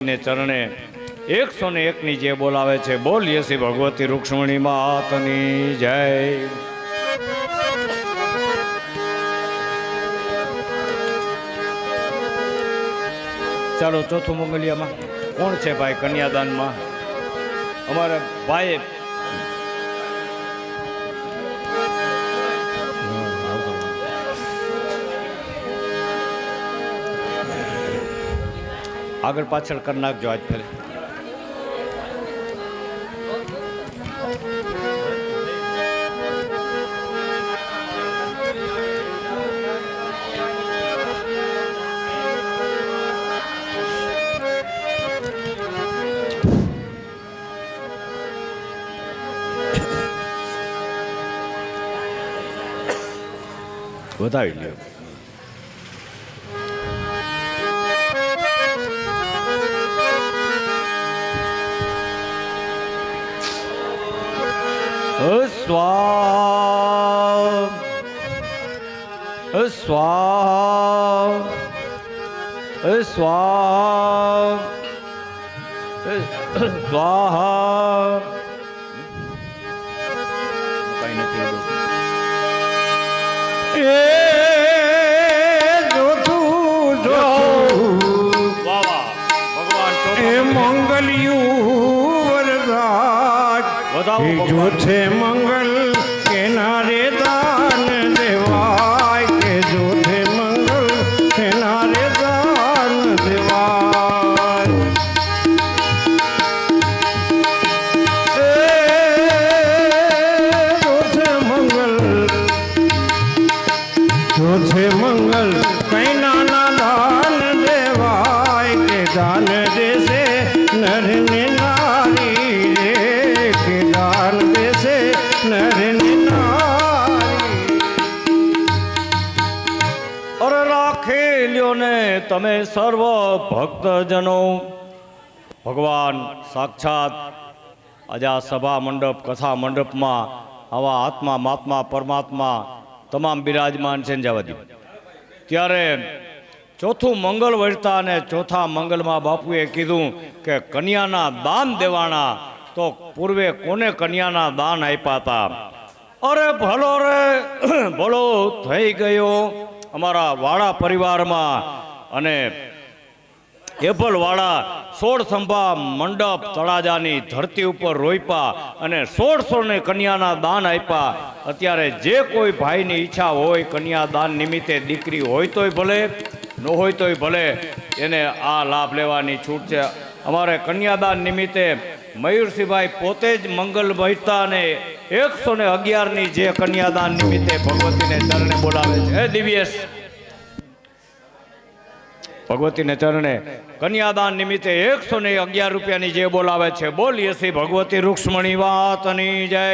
ને ચરણે 101 ની જે બોલાવે છે, બોલીએ શ્રી ભગવતી રૂક્ષ્મણી માતની જય. ચાલો ચોથું મંગલિયામાં કોણ છે ભાઈ? કન્યાદાનમાં અમારા ભાઈ આગળ પાછળ કરી નાખજો આજ ફેરે. વધાવી લ્યો. સ્વાહા સ્વાહા સ્વાહા સ્વાહા. કઈ નથી जो थे मंगल के नारे दान देवाय के जो थे मंगल के नारे दान देवाय. जो थे मंगल कई नाना दान देवाय के दान जैसे नर ने नारी के दान देसे नर नारी. અરે રાખી લ્યો ને તમે સર્વ ભક્તજનો. ભગવાન સાક્ષાત આજે આ સભા મંડપ કથા મંડપમાં આવા આત્મા મહાત્મા પરમાત્મા તમામ બિરાજમાન છે. જવા દો ત્યારે ચોથું મંગળ વળતા અને ચોથા મંગલમાં બાપુએ કીધું કે કન્યાના દાન દેવાના. તો પૂર્વે કોને કન્યાના દાન આપ્યા હતા? અરે ભલો રે ભલો થઈ ગયો અમારા વાળા પરિવારમાં. અને એપલવાળા 16 થંભા મંડપ તળાજાની ધરતી ઉપર રોપ્યા અને 1600 ને કન્યાના દાન આપ્યા. અત્યારે જે કોઈ ભાઈની ઈચ્છા હોય કન્યાદાન નિમિત્તે, દીકરી હોય તોય ભલે ન હોય તોય ભલે, એને આ લાભ લેવાની છૂટ છે. અમારે કન્યાદાન નિમિત્તે મયુરસિંહભાઈ પોતે જ મંગલ વહેતા અને 111 ની જે કન્યાદાન નિમિત્તે ભગવતીને ચરણે બોલાવે છે. હે દિવ્યેશ, ભગવતીને ચરણે કન્યાદાન નિમિત્તે 111 રૂપિયાની જે બોલાવે છે, બોલીએ શ્રી ભગવતી રૂક્ષ્મણી વાતની જય.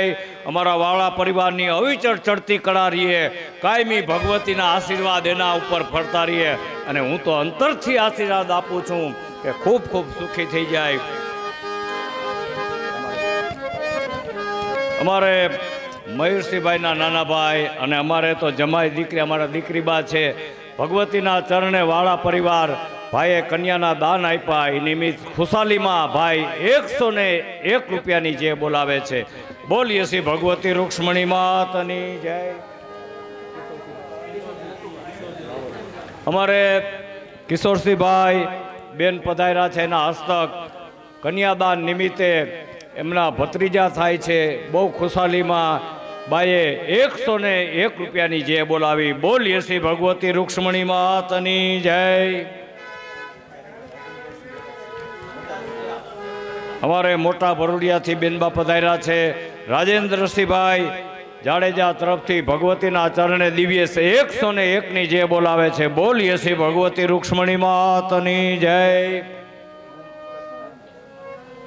અમારા વાળા પરિવારની અવિચળ ચડતી કળા રહીએ, કાયમી ભગવતીના આશીર્વાદ એના ઉપર ફરતા રહીએ. અને હું તો અંતરથી આશીર્વાદ આપું છું કે ખૂબ ખૂબ સુખી થઈ જાય. અમારે મયુરસિંહભાઈના નાના ભાઈ અને અમારે તો જમાઈ દીકરી, અમારા દીકરીબા છે. ભગવતીના ચરણે વાળા પરિવાર ભાઈએ કન્યાના દાન આપ્યા. એ નિમિત્ત ખુશાલીમાં ભાઈ 101 રૂપિયાની જે બોલાવે છે, બોલીએ શ્રી ભગવતી રૂક્ષ્મણી માતની જય. અમારે કિશોરસિંહભાઈ બેન પધાર્યા છે, એના હસ્તક કન્યાદાન નિમિત્તે એમના ભત્રીજા થાય છે. બહુ ખુશાલીમાં બાઈએ 101 રૂપિયાની જે બોલાવી, બોલીએ શ્રી ભગવતી રૂક્ષ્મણી માતની જય. અમારે મોટા ભરૂડિયાથી બેનબા પધાર્યા છે. રાજેન્દ્રસિંહભાઈ જાડેજા તરફથી ભગવતીના ચરણે દિવ્ય 101 ની જે બોલાવે છે, બોલીએ શ્રી ભગવતી રૂક્ષ્મણી માતની જય.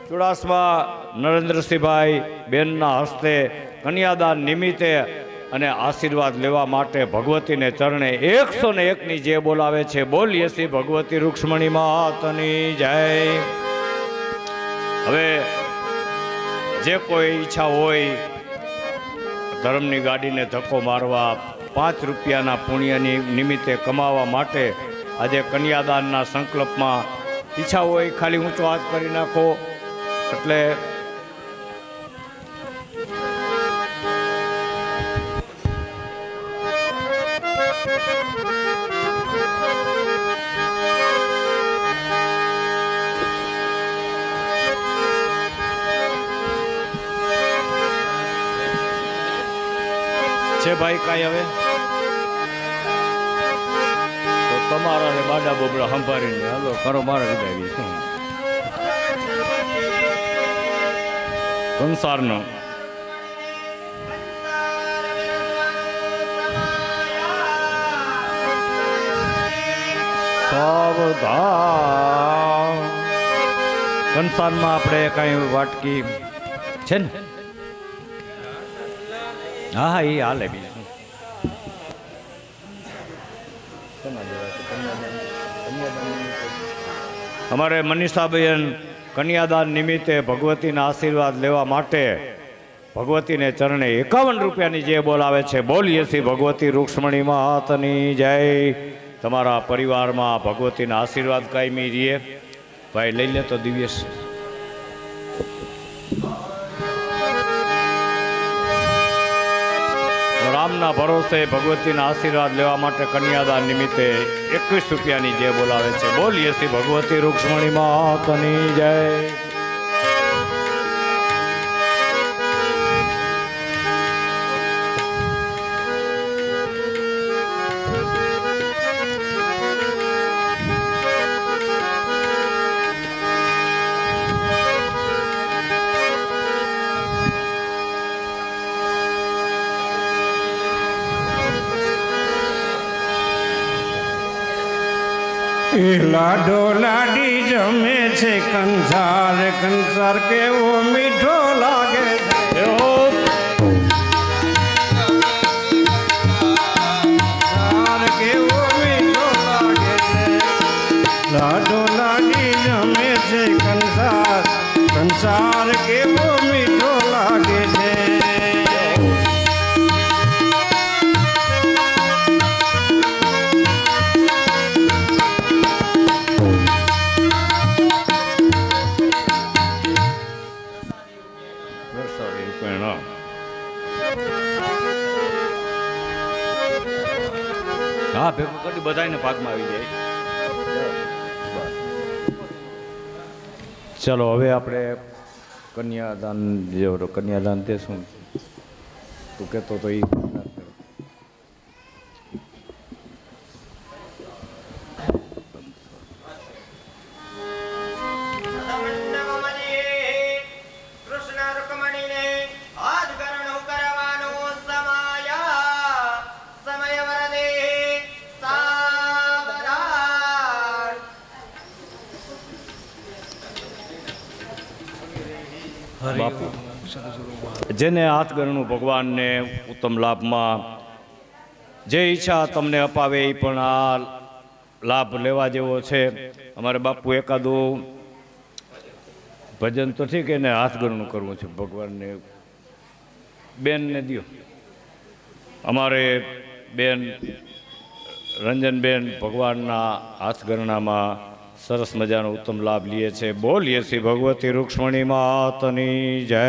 ચુડાસમા નરેન્દ્રસિંહભાઈ બેનના હસ્તે કન્યાદાન નિમિત્તે અને આશીર્વાદ લેવા માટે ભગવતીને ચરણે 101 ની જે બોલાવે છે, બોલીએ શ્રી ભગવતી રૂક્ષ્મણી માતની જય. હવે જે કોઈ ઈચ્છા હોય ધર્મની ગાડીને ધક્કો મારવા, 5 રૂપિયાના પુણ્યની નિમિત્તે કમાવા માટે આજે કન્યાદાનના સંકલ્પમાં ઈચ્છા હોય ખાલી ઊંચો હાથ કરી નાખો. એટલે છે ભાઈ કાંઈ હવે તો તમારા ને બાડા બોબડા સંભાળીને હાલો કરો મારે વિદાય શું સંસારનો સાવધાન. કંસારમાં આપણે કાંઈ વાટકી છે ને? હા હા એ હાલે બીજું અમારે મનીષાબેન કન્યાદાન નિમિત્તે ભગવતીના આશીર્વાદ લેવા માટે ભગવતીને ચરણે 51 રૂપિયાની જે બોલાવે છે. બોલીએ છીએ ભગવતી રૂક્ષ્મણી માતની જય. તમારા પરિવારમાં ભગવતીના આશીર્વાદ કાયમી રહીએ. ભાઈ લઈ લે તો દિવ્યેશ. રામના ભરોસે ભગવતીના આશીર્વાદ લેવા માટે કન્યાદાન નિમિત્તે 21 રૂપિયાની જે બોલાવે છે. બોલીએ છીએ ભગવતી રૂક્ષ્મણી માતની જય. એ લાડો લાડી જમે છે કંસાર, કંસાર કેવો મીઠો લાગે છે. કંસાર કેવો મીઠો લાગે છે. લાડો લાડી જમે છે કંસાર, કંસાર કેવો મીઠો લાગે છે. હા ભેગું કરી બધાને ભાગમાં આવી જાય. ચલો હવે આપણે કન્યાદાન જે કન્યાદાન તે શું તું કહેતો તો એ બાપુ જેને હાથગરણું ભગવાનને ઉત્તમ લાભમાં જે ઈચ્છા તમને અપાવે એ પણ આ લાભ લેવા જેવો છે. અમારે બાપુ એકાદું ભજન તો ઠીક એને હાથગરણું કરવું છે ભગવાનને. બેનને દો. અમારે બેન રંજનબેન ભગવાનના હાથગરણામાં સરસ મજાનો ઉત્તમ લાભ લે છે. બોલીએ છીએ ભગવતી રૂક્ષ્મણી માતની જય.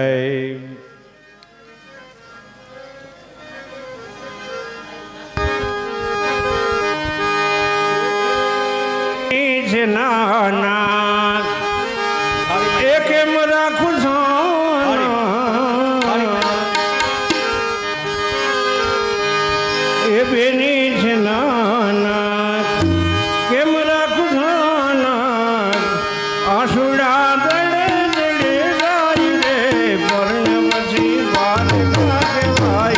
નાના એક એમ રાખું એ બેની છે નાના કેમ રાખું આસુડા દળે દળે ગાય રે પરણ પછી વાત ભાઈ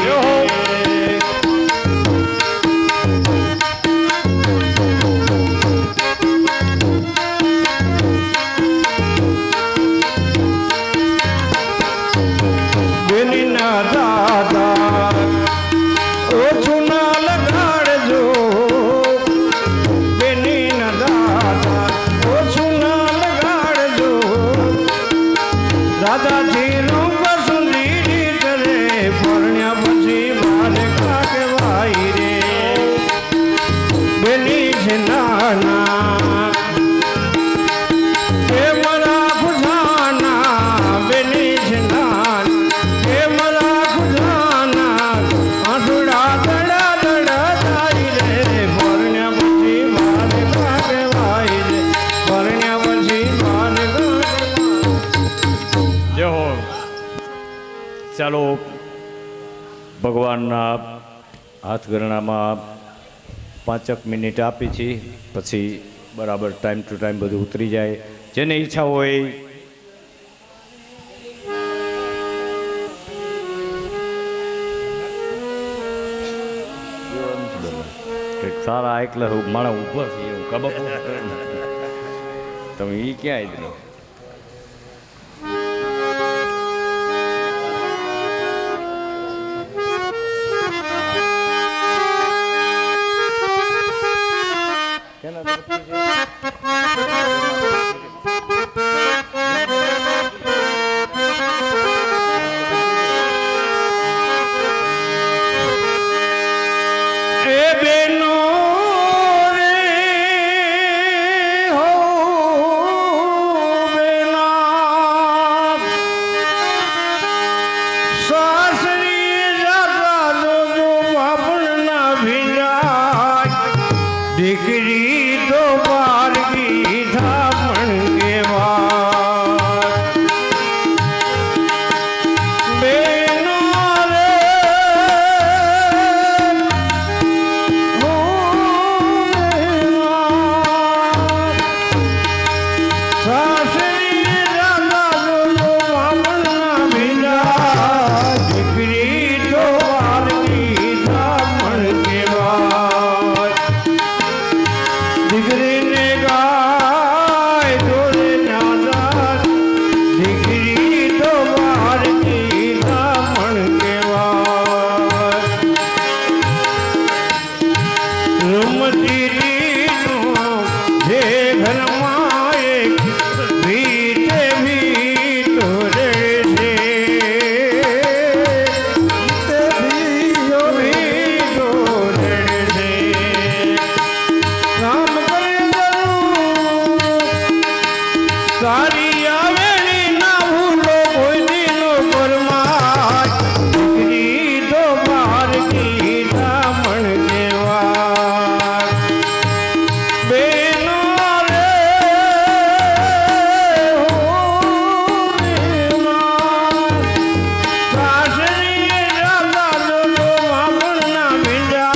ચાલો ભગવાનના હાથગરણામાં 5 મિનિટ આપી છે, પછી બરાબર ટાઈમ ટુ ટાઈમ બધું ઉતરી જાય. જેને ઈચ્છા હોય સારા એકલા માણસ ઊભો છે હું ખબર તમે એ ક્યાં આવી દીકરી તો બારગી ધામણ કેવા બેનો રે હો સાસરી રાધા જો બામણના ભીડા દીકરી તો બારગી ધામણ કેવા દીકરીને ગાય જોડે નાદાર દીકરી તો બારકી ધામણ કેવાય રમતી દીનો જે ઘરમાં એક ભીતે ભીતો રે છે ભીતો ભીતો રે છે રામ તારી આવેલી ના ભૂલો કોઈ દિનો પરમાય દીકરી તો બારકી ધામણ કેવાય બેનો રે હો સાસરી રાધા જો બામણના ભીડા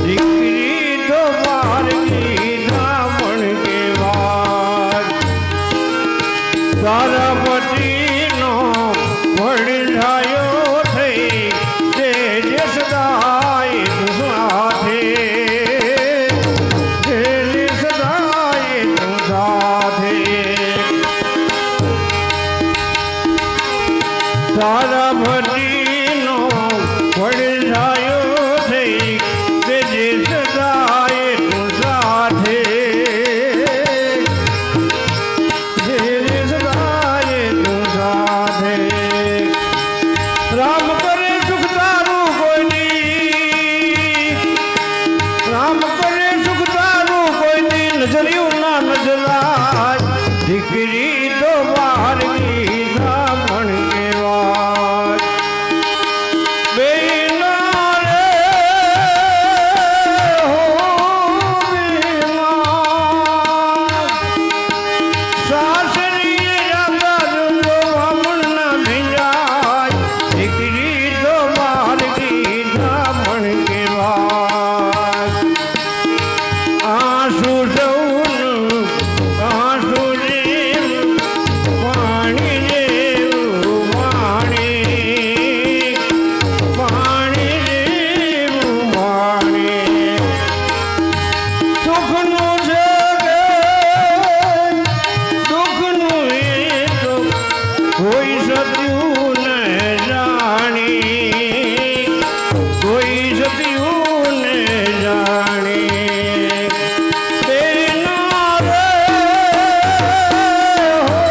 દીકરી તો બારકી ધામણ કેવાય તારા પતિનો વડલાયો થઈ તે જે સદાય તું સાથે જે સદાય તું સાથે તારા પતિનો વડલાયો થઈ તે જે સદાય તું સાથે રામ કરે સુખ તારું કોઈની રામ કરે સુખ તારું કોઈની નજરિયું ના નજરાય દીકરી તો બારકી ધામણ કેવાય બેનો રે હો બેનો સાસરી રાધા જો બામણના ભીંડા દીકરી તો બારકી ધામણ કેવાય આંસુ સૌનું આંસુ જેવું પાણી જેવું પાણી પાણી જેવું પાણી સુખનું છે કે દુઃખનું એ તો કોઈ સત્યું ન જાણી કોઈ સત્યું ન જાણી બેનો રે હો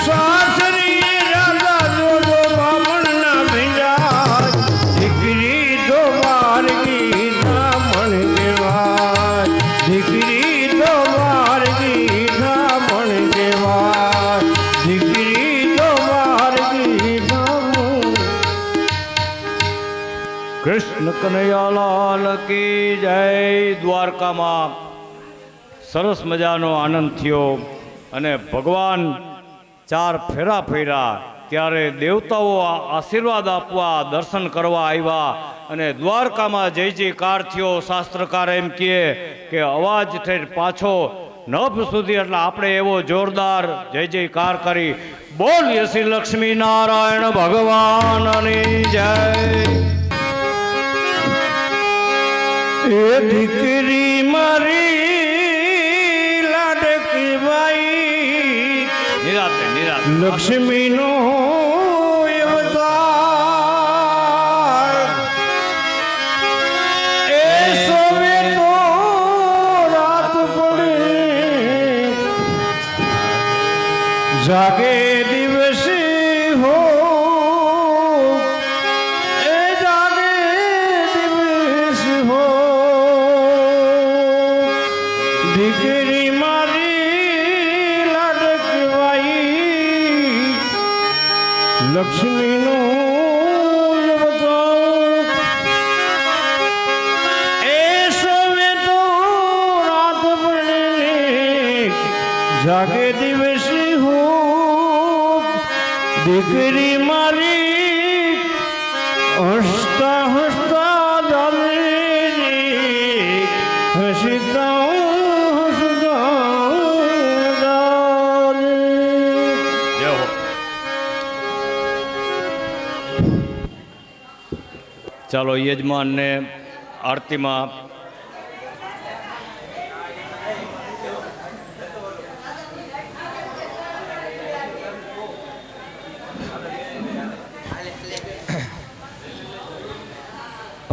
સાસરી રાધા જો બામણના ભીંડા દીકરી તો બારકી ધામણ કેવાય દીકરી તો બારકી ધામણ કેવાય દીકરી તો બારકી ધામણ. કૃષ્ણ કનૈયાલાલ કી જય. દ્વારકામાં સરસ મજાનો આનંદ થયો અને ભગવાન ચાર ફેરા ફેર્યા ત્યારે દેવતાઓ આશીર્વાદ આપવા દર્શન કરવા આવ્યા અને દ્વારકામાં જય જયકાર થયો. શાસ્ત્રકાર એમ કહે કે અવાજ ઠેઠ પાછો નભ સુધી, એટલે આપણે એવો જોરદાર જય જયકાર કરી બોલીએ શ્રી લક્ષ્મી નારાયણ ભગવાનની જય. એ દીકરી મારી લાડકી બાઈ નિરાતે નિરાતે લક્ષ્મીનો અવતાર એ સોવે તો રાત પડે જાગે દિવસે હો એ જાગે દિવસ હો દીકરી મારી લાડકી બાઈ લક્ષ્મીનો અવતાર એ સોવે તો રાત પડે જાગે દિવસી હો દીકરી મારી હસતા હસતા ચાલે હસતા હસતા ચાલે. જય હો. ચાલો યજમાનને આરતીમાં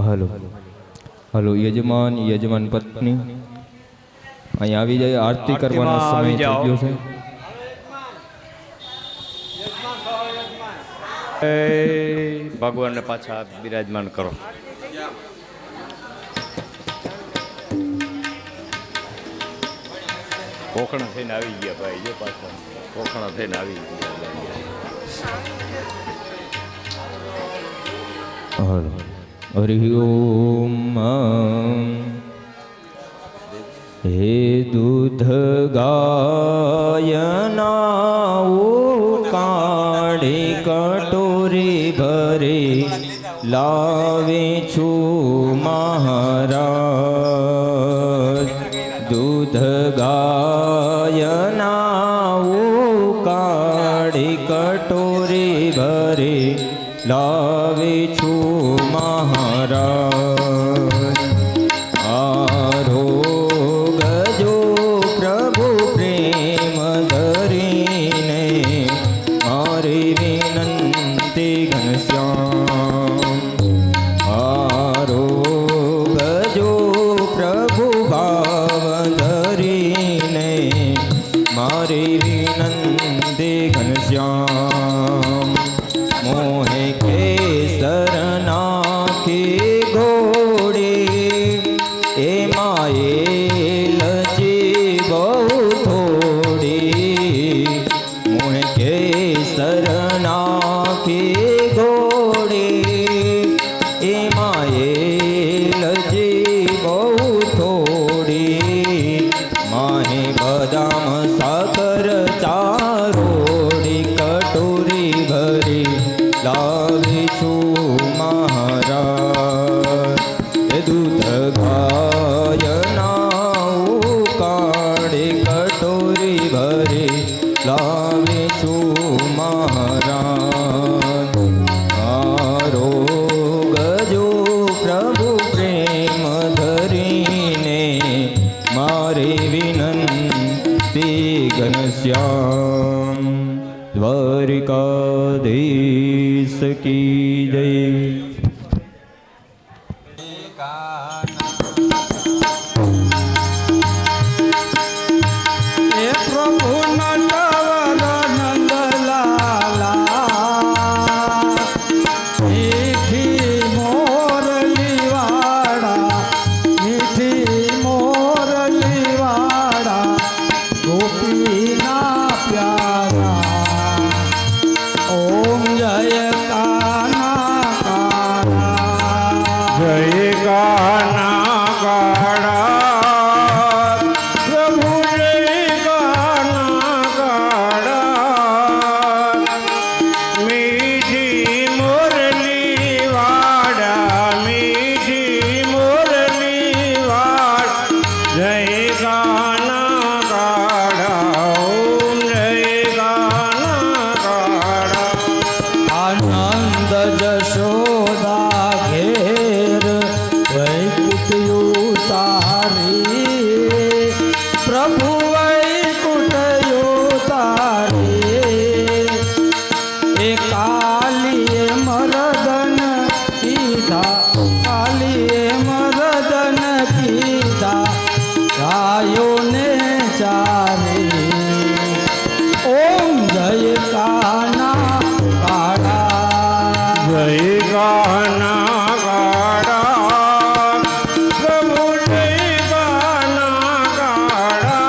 હલો હલો યજમાન પત્ની અહીં આવી જાય. આરતી કરવાનો આરતીમાં આવી સમય થઈ જાઓ. ગયો છે. ભગવાનને પાછા બિરાજમાન કરો. કોખણા થઈને આવી ગયા ભાઈ, જો પાછા કોખણા થઈને આવી ગયા. હલો હરિ ઓમ. હે દૂધ ગાયનાઓ કાઢી કટોરી ભરે લાવે છું મહારાજ. દૂધ ગાયનાઓ કાઢી કટોરી ભરે લાવે છું મહારાજ. આરોગ જો પ્રભુ પ્રેમ ધરીને મારી વિનંતી ઘનશ્યામ. આરોગ જો પ્રભુ ભાવ ધરીને મારી વિનંતી ઘનશ્યામ. મોહે કેસર નાખી ઘોડે એમાં એલચી બહુ થોડી. મોહે કેસર નાખી ઘોડે એમાં એલચી બહુ થોડી. માહે બદામ સાકર ચારોડી કટોરી ભરી લાવી છું મહારાજ. એ દૂધ ગાયનાઓ કાઢી કટોરી ભરી લાવી છું મહારાજ. આરોગ જો પ્રભુ પ્રેમ ધરીને મારી વિનંતી ઘનશ્યામ. દ્વારિકાધીશ કી જય. એ પ્રભુ નંદવર નંદલાલા મીઠી મોરલીવાળા મીઠી મોરલીવાળા ગોપીના પ્યારા. ઓમ જય કાના ગાના ગાડા ઓમ જય ગાના ગાડા આનંદ જશોદા ઘેર વૈકુંઠ તારી પ્રભુ વૈકુંઠ તારી એ કાલીએ મરદન કીધા કાલીએ મરદન કીધા ગાયોને ચારી ઓમ જય કાના કાળા જય ગાના ગાડા પ્રભુ જય ગાના ગાડા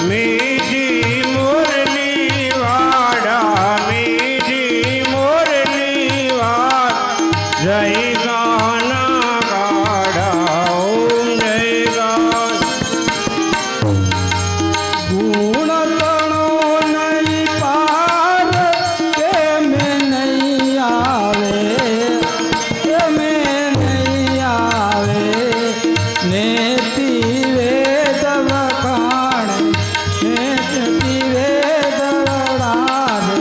મીઠી મુરલી વાડા મીઠી મુરલી વાડ જય ગાના ગાડા ઓમ જય ગાના ગુણ તણો નહીં પાર કેમે નહીં આવે કેમે નહીં આવે નેતિ વેદ વખાણે નેતિ વેદ વડાવે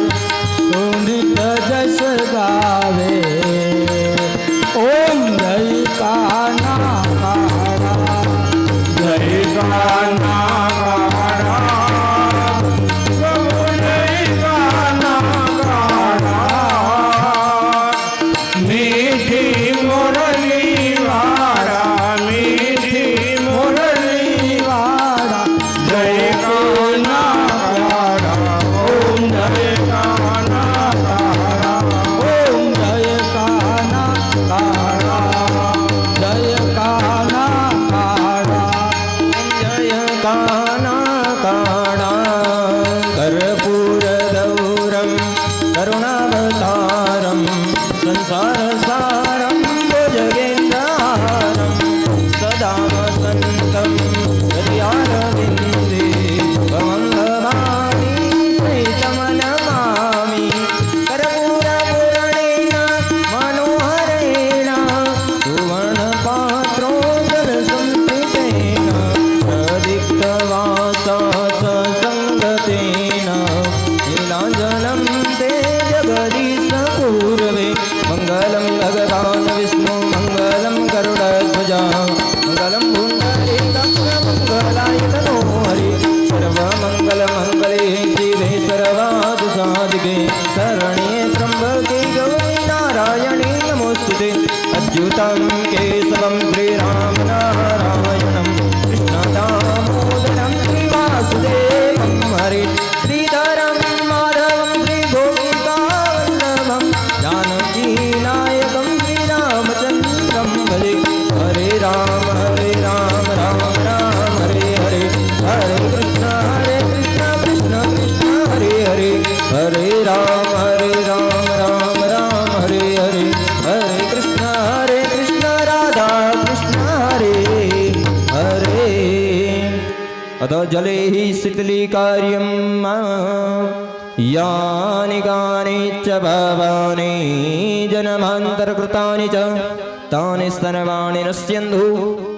તો નિત જશ ગાવે ઓમ જય કાના કાળા જય ગાના ગાડા પ્રભુ જય ગાના ગાડા મીઠી મુરલી વાડા મીઠી મુરલી વાળા જય ગાના ગાડા ઓમ જય ગાના ગાડા ઓમ જય કાના કાળા જય કાના કાળા જય કાના કાળા કર્પૂર ગૌરમ કરુણાવતારમ સંસાર સારમ ભુજગેન્દ્રહારમ સદા વસંતમ હરિયારવિંદે ભવંગમામી શ્રીતમનમામી કર્પૂરપૂર્ણેન મનોહરેણ સુવર્ણપાત્રોદર સંસ્થિતેન પ્રદીપ્તવાસા સસંગતેન નીલાંજનમ તે જગદીશ પૂર્વે મંગલમ ભગવાન વિષ્ણુ મંગલમ ગરુડધ્વજા મંગલમ પુંડરીકાક્ષ મંગલાય તનો હરિ સર્વમંગલ મંગલે શિવે સર્વાદ સાધિકે શરણ્યે ત્રંબકે ગૌરી નારાયણે નમોસ્તુતે અચ્યુતમ કેશવમ શ્રીરામ નારાયણમ કૃષ્ણ દામોદરમ શ્રીવાસુદેવમ હરે શ્રીધરમ માધવમ શ્રી ગોપિકાવલ્લભમ જાનકી નાયકમ શ્રીરામચંદ્રમ ભજે હરે રામ રામ રામ હરે હરે હરે કૃષ્ણ કૃષ્ણ કૃષ્ણ હરે હરે હરે રામ રામ રામ હરે હરે હરે કૃષ્ણ રાધા કૃષ્ણ હરે હરે અધ જલે શીતલીકાર્યમ યાની ગાની ચ ભવાની જન્માંતરકૃતાની ચ તાની સર્વાણી નશ્યન્તુ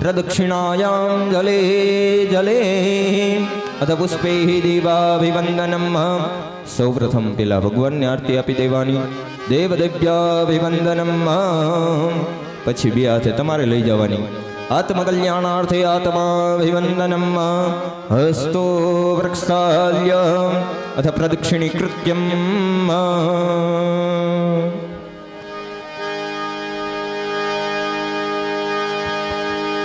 પ્રદક્ષિણાયામ જલે જલે અથ પુષ્પૈ દીવાભિવંદનમ સૌપ્રથમ પેલા ભગવાનને આરતી આપી દેવાની દેવદેવ્યાભિવંદનમ પછી બે હાથે તમારે લઈ જવાની આત્મકલ્યાણાર્થે આત્માભિવંદનમ હસ્તો વૃક્ષાલ્ય અથ પ્રદક્ષિણીકૃત્યમ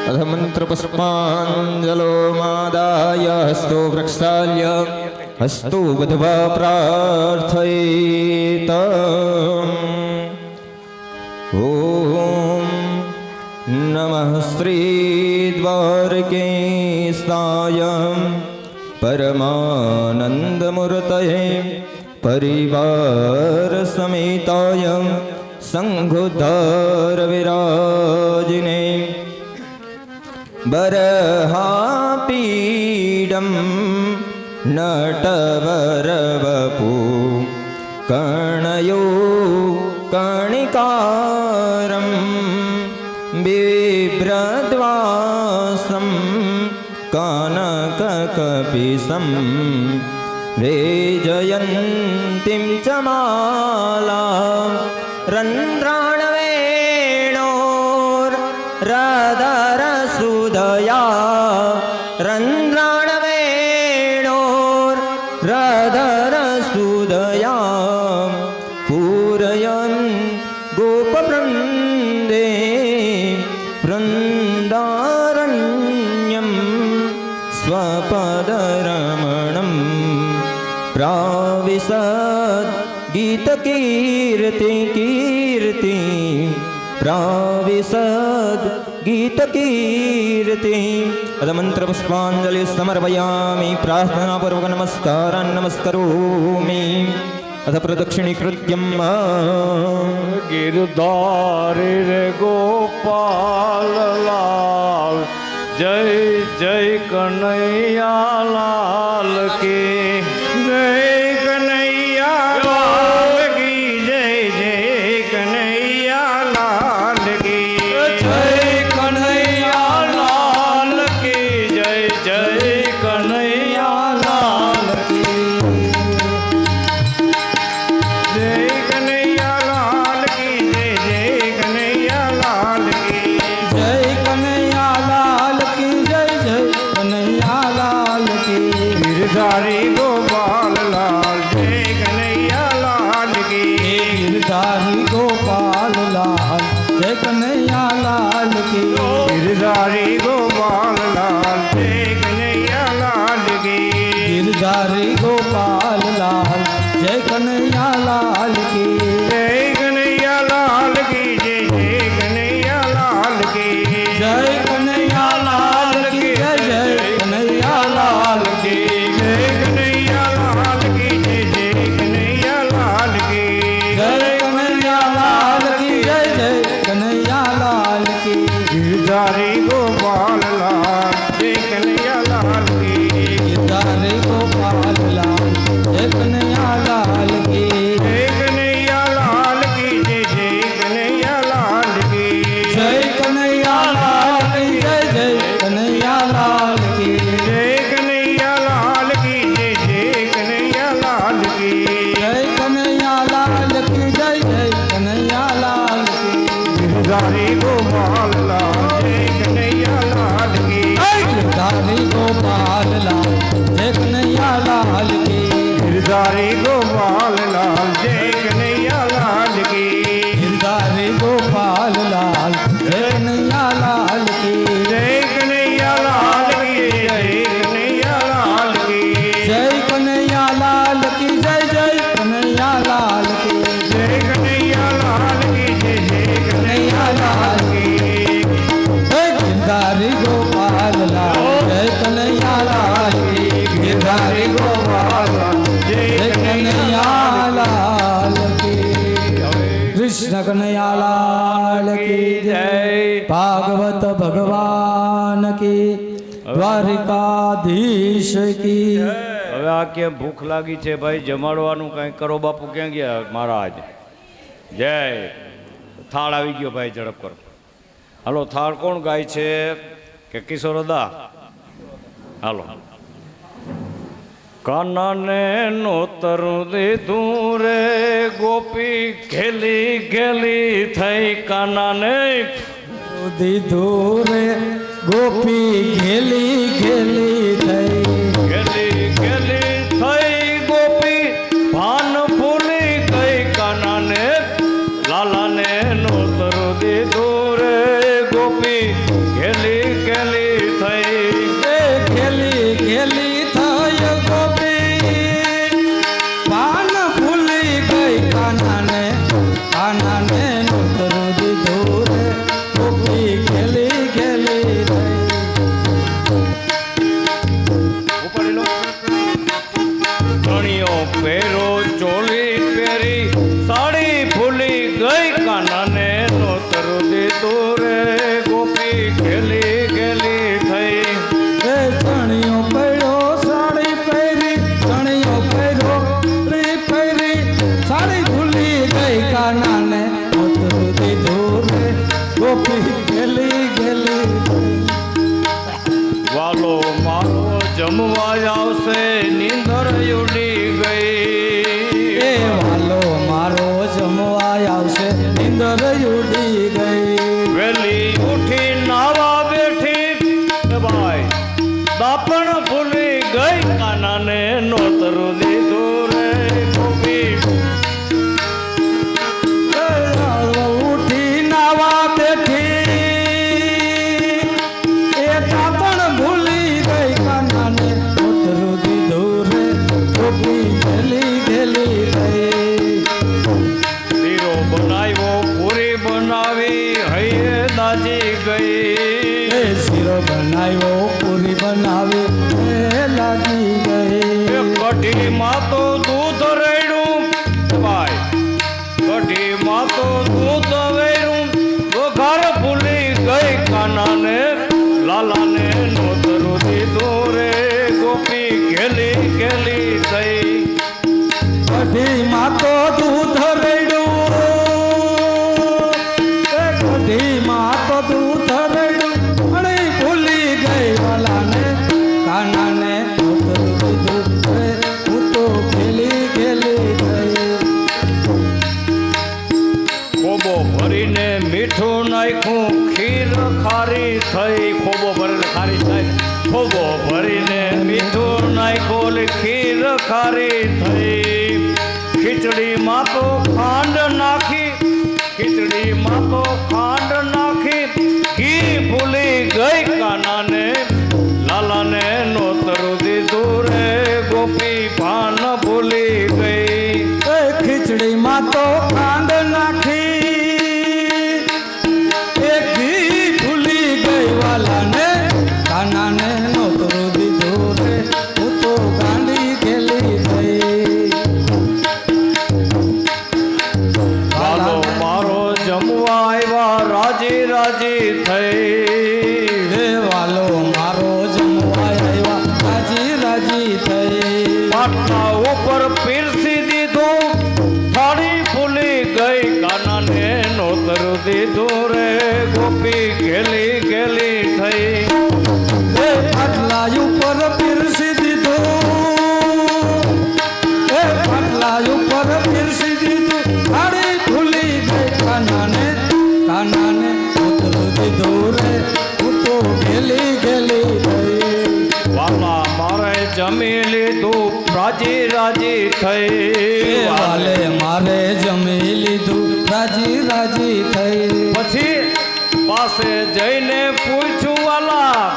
અથ મંત્રપુષ્પાંજલો માદાય હસ્તો વૃક્ષાલ્ય હસ્તો બધવા પ્રાર્થયેત ઓમ નમઃ શ્રીદ્વારકેશાય પરમાનંદમૂર્તયે પરિવાર સમેતાય સંઘોદ્ધાર વિરાજિને બરહાપીડમ નટવરવપુ કર્ણયો કર્ણિકારમ બિભ્રદ્વાસમ कानककपिशं वेजयन्तीं च मालां रन्ध्राणवेणोर्रदरसुधया रन्ध्राणवेणोर्रदरसुधया पूरयन् गोपवृन्दे वृन्दारण्यं स्वपदरमणं प्राविशद् गीतकीर्ति प्राविशद् गीतकीर्ति अदमन्त्रपुष्पाञ्जलि समर्पयामि प्रार्थनापूर्वक नमस्कारान् नमस्करोमि अथ प्रदक्षिणीकृत्यं गिरधारी रे गोपाल लाल जय जय कन्हैया लाल की जय कन्हैया लाल की जय जय कन्हैया लाल की जय कन्हैया लाल की जय जय कन्हैया लाल की जय कन्हैया लाल की जय जय कन्हैया लाल की जय कन्हैया लाल की जय जय कन्हैया लाल की गिरधारी गोपाल लाल जय कन्हैया लाल की गिरधारी गोपाल लाल जय कन्हैया लाल की गिरधारी गोपाल लाल जय कन्हैया लाल की गिरधारी गोपाल लाल जय कन्हैया लाल की जय कन्हैया लाल की जय जय कन्हैया लाल की जय कन्हैया लाल की जय जय कन्हैया लाल की जय कन्हैया लाल की जय जय कन्हैया लाल की जय कन्हैया लाल की जय जय कन्हैया लाल की गिरधारी गोपाल लाल जय कन्हैया लाल की गिरधारी गोपाल लाल जय कन्हैया लाल की जय कन्हैया लाल की जय जय कन्हैया लाल की जय कन्हैया लाल की जय जय कन्हैया लाल की जय कन्हैया लाल की जय जय कन्हैया लाल की जय कन्हैया लाल की जय जय कन्हैया लाल की गिरधारी गोपाल लाल जय कन्हैया लाल की गिरधारी गोपाल लाल जय कन्हैया लाल की गिरधारी गोपाल लाल जय कन्हैया लाल की गिरधारी गोपाल लाल जय कन्हैया लाल की जय कन्हैया लाल की जय कन्हैया लाल की जय कन्हैया लाल की जय जय कन्हैया लाल की जय कन्हैया लाल की जय जय कन्हैया लाल की गिरधारी गोपाल लाल जय कन्हैया लाल की गिरधारी गोपाल लाल जय जय कन्हैया लाल की कृष्ण कन्हैया लाल की जय भागवत भगवान की દ્વારિકાધીશ की હવે આ કે ભૂખ લાગી છે ભાઈ જમાડવાનું કંઈ કરો બાપુ ક્યાં ગયા મહારાજ જય થાળ આવી ગયો ભાઈ ઝડપ કરો હાલો થાળ કોણ ગાય છે કે કિશોરદા હાલો કાનાને નોતરું દીધું રે ગોપી ઘેલી ઘેલી થઈ કાનાને દીધું રે ગોપી ઘેલી ઘેલી થઈ ઘેલી ઘેલી થઈ ગોપી ભાન ભૂલી ગઈ કાનાને લાલાને નોતરું દીધું રે ગોપી ઘેલી ઘેલી થઈ ઘેલી ઘેલી થઈ ગોપી પાન ભૂલી ગઈ કાનાને કાનાને નોતરું દીધું રે ગોપી ઘેલી ઘેલી થઈ વાલો મારો જમવા આવશે નીંદર ઉડી ગઈ એ વાલો મારો જમવા આવશે નીંદર ઉડી ગઈ વેલી ઉઠી નાવા બેઠી એ ભાઈ દાપણ ભૂલી ગઈ કાનાને નોતરું દીધું રે ગોપી ઉઠી નાવા બેઠી એ તાપણ ભૂલી ગઈ કાનાને ઉતરું દીધું રે ગોપી ગેલી ગેલી ગઈ શીરો બનાવ્યો પૂરી બનાવી હૈયે દાજી ગઈ એ શીરો બનાવ્યો પૂરી બનાવી એ લાગી ગઈ એ કઢીમાં તો દૂધ રેડું ભાઈ કઢીમાં તો દૂધ વેડું વઘાર ભૂલી ગઈ કાનાને લાલાને નોતરું દીધું રે ગોપી ઘેલી ઘેલી થઈ કઢીમાં તો દૂધ રેડ્યું એ કઢીમાં તો દૂધ રેડ્યું અને ભૂલી ગઈ વાલાને કાનાને ઉતરું દીધું રે હું તો ખેલી ખેલી ગઈ ખોબો ભરીને મીઠું નાખ્યું ખીર ખારી થઈ ખોબો ભરીને ખારી થઈ ખોબો ભરીને મીઠું નાખ્યું ખીર ખારી થઈ ખીચડીમાં તો ખાંડ નાખી ખીચડીમાં તો ખાંડ નાખી ઘી ભૂલી ગઈ કાનાને લાલાને નોતરું દીધું રે ગોપી ભાન ભૂલી ગઈ એ ખીચડીમાં તો ખાંડ નાખી એ ઘી ભૂલી ગઈ વાલાને કાનાને નોતરું દીધું રે હું તો ગાંડી ખેલી ગઈ વાલો મારો જમવા આવ્યા રાજી રાજી થઈ હે વાલો મારો જમવા આવ્યા રાજી રાજી થઈ પાટલા ઉપર પીરસી દીધું થાળી ભૂલી ગઈ કાનાને નોતરું દીધું રે ગોપી ઘેલી ઘેલી થઈ એ પાટલા ઉપર પીરસી દીધું એ પાટલા ઉપર પીરસી દીધું થાળી ભૂલી ગઈ કાનાને કાનાને ઉતરું દીધું રે હું તો ગેલી ગેલી ગઈ વાલા મારે જમી લીધું રાજી રાજી થઈ વાલે મારે જમી લીધું રાજી રાજી થઈ પછી પાસે જઈને પૂછ્યું વાલા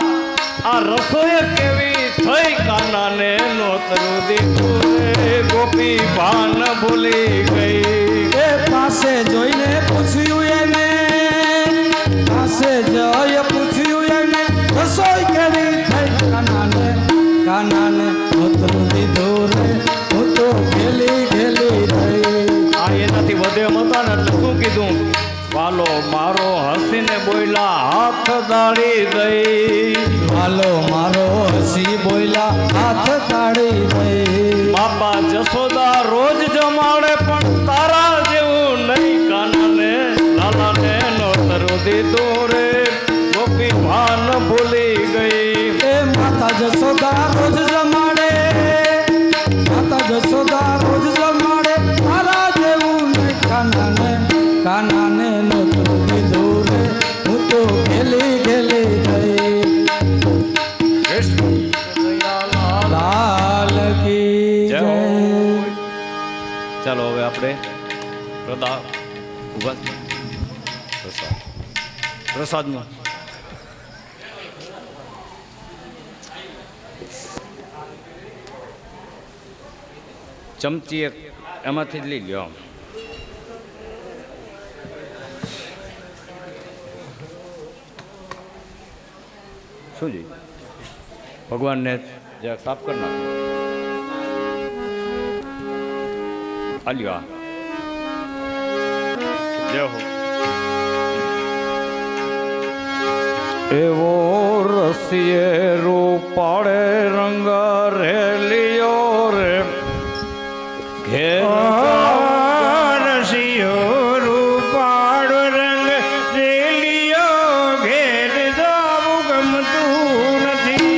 આ રસોઈ કેવી થઈ કાનાને નોતરું દીધું રે ગોપી ભાન ભૂલી ગઈ એ પાસે જોઈને પૂછ્યું એને પાસે જઈ પૂછ્યું એને રસોઈ કેવી થઈ કાનાને કાનાને ઉતરું દીધું રે હું તો ગેલી ગેલી રહી આ એનાથી વધે એમ હતા ને એટલે શું કીધું વાલો મારો હસીને બોયલા હાથ દાળી દઈ વાલો મારો હસી બોયલા હાથ કાઢી દઈ બાપા જશોદા રોજ જમાડે પણ તારા જેવું નહીં કાનાને લાલાને નોતરું દીધું રે ગોપી ભાન ભૂલી ગઈ એ માતા જશોદા રોજ જમાડે માતા જશોદા રોજ જમાડે તારા જેવું ને કાનાને કાનાને નોતરું દીધું રે હું તો ગેલી ગેલી ગઈ લાલ કી જય જય ચાલો હવે આપણે પ્રસાદનું ચમચી એક એમાંથી જ લઈ લ્યો શું જી ભગવાનને જરાક સાફ કરી નાખો આલ્યો જય હો એવો રસીએ રૂપાળે રંગ રેલિયો રે ઘેર રસિયો રૂપાળો રંગ રેલિયો ઘેર જવું ગમતું નથી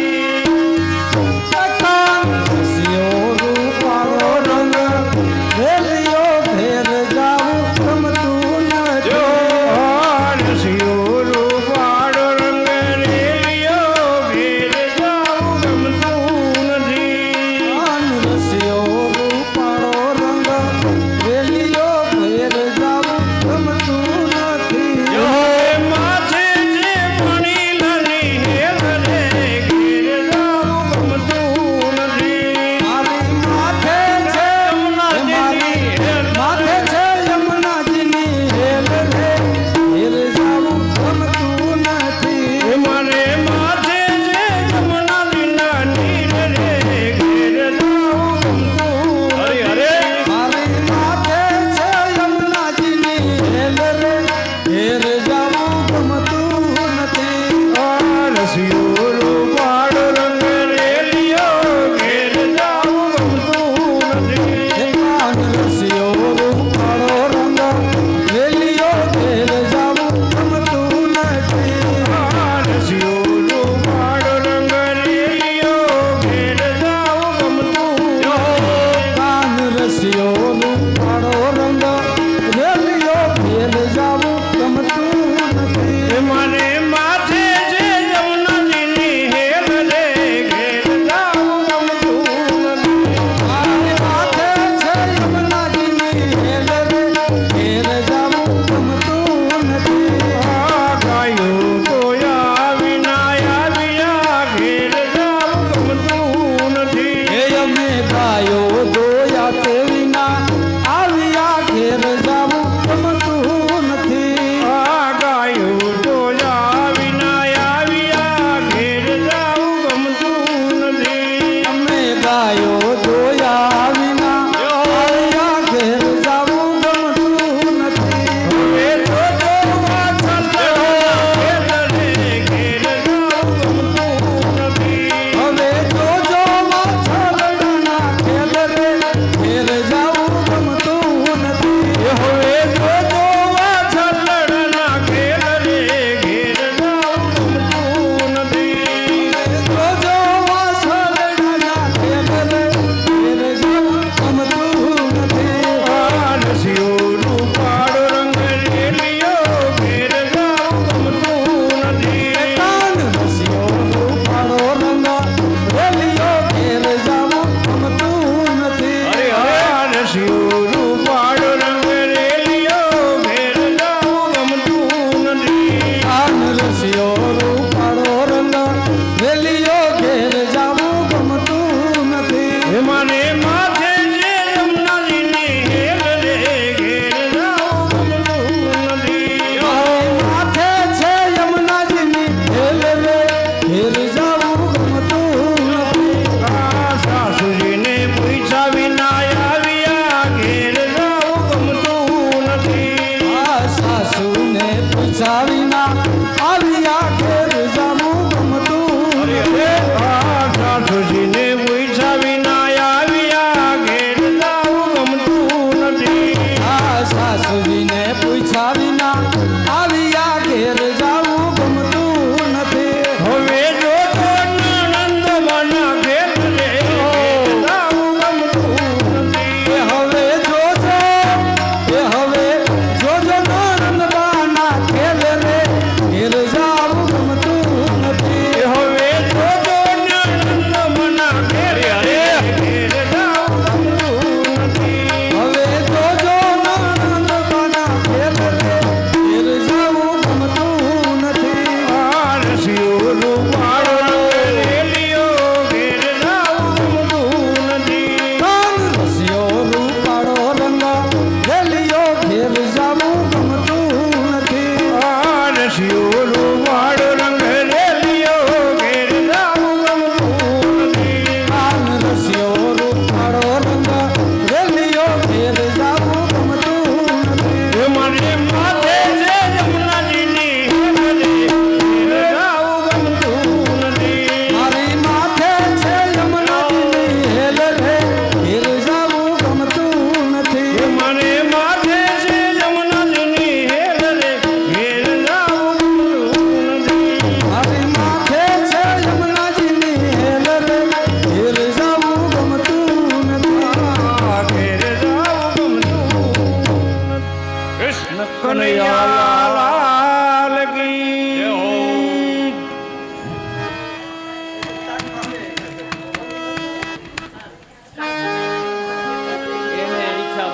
ઘેર જાવું ગમતું નથી. મને માથે છે યમુનાજીની હેલ રે ઘેર જાવું ગમતું નથી. મારી માથે છે યમુનાજીની હેલ રે ઘેર જાવું ગમતું નથી. આ સાસુજીને પૂછ્યા વિના આવ્યા ઘેર જાવું ગમતું નથી. આ સાસુને પૂછ્યા વિના આવ્યા ઘેર જાવું ગમતું નથી. આ સાસુજીને પૂછ્યા વિના આવ્યા ઘેર જાવું ગમતું નથી. આ સાસુજીને પૂછ્યા વિના આવ્યા ઘેર જાવું ગમતું નથી. હવે જો તો નણંદ માના ઘેર રે જાવું ગમતું નથી. એ હવે જોજો નણંદબાના ખેલ રે ઘેર જાવું ગમતું નથી. હવે જો તો નણંદ માના ઘેર રે ઘેર જાવું ગમતું નથી. હવે જોજો નણંદબાના ખેલ રે ઘેર જાવું ગમતું નથી. આ રસિયો રૂપાળો રેલિયો ઘેર જાવું ગમતું નથી. કાન રસિયો રૂપાળો રંગ રેલિયો ઘેર જાવું ગમતું નથી. આ રસિયો રૂપાળો રંગ રેલિયો ઘેર જાવું ગમતું નથી. કાન રસિયો રૂપાળો રંગ રેલિયો ઘેર જાવું ગમતું નથી. મને માથે છે યમુનાજીની હેલ રે ઘેર જાવું ગમતું નથી. મારી માથે છે યમુનાજીની હેલ રે ઘેર જાવું ગમતું નથી. મને માથે છે યમુનાજીની હેલ રે ઘેર જાવું ગમતું નથી. મારી માથે છે યમુનાજીની હેલ રે ઘેર જાવું ગમતું નથી. આ ઘેર જાવું ગમતું નથી. કૃષ્ણ કનૈયા લાલ